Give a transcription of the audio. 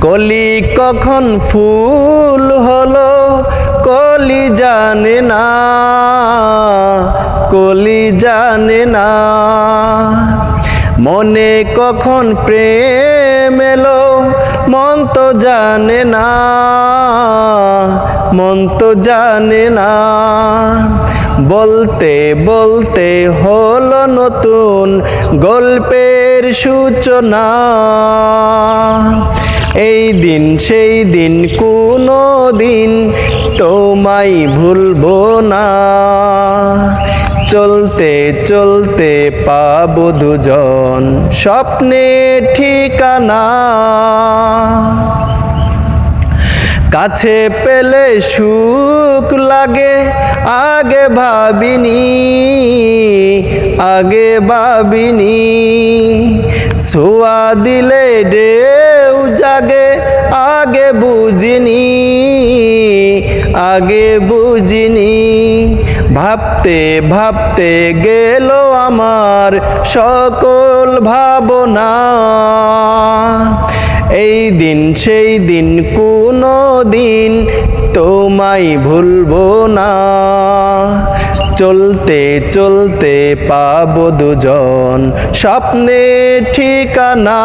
কলি কখন ফুল হলো কলি জানে না, কলি জানে না। মনে কখন প্রেম এলো মন তো জানে না, মন তো জানে না। বলতে বলতে হলো নতুন গল্পের সূচনা। এই দিন সেই দিন কোনো দিন তোমায় ভুলবো না। চলতে চলতে পাবো দুজন স্বপ্নের ঠিকানা। কাছে পেলে সুখ লাগে আগে ভাবিনি, আগে ভাবিনি। ছোঁয়া দিলে ঢেউ জাগে আগে বুঝিনি, আগে বুঝিনি। ভাবতে ভাবতে গেল আমার সকল ভাবনা। এই দিন সেই দিন কোনো দিন তোমায় ভুলবো না। চলতে চলতে পাবো দুজন স্বপ্নের ঠিকানা।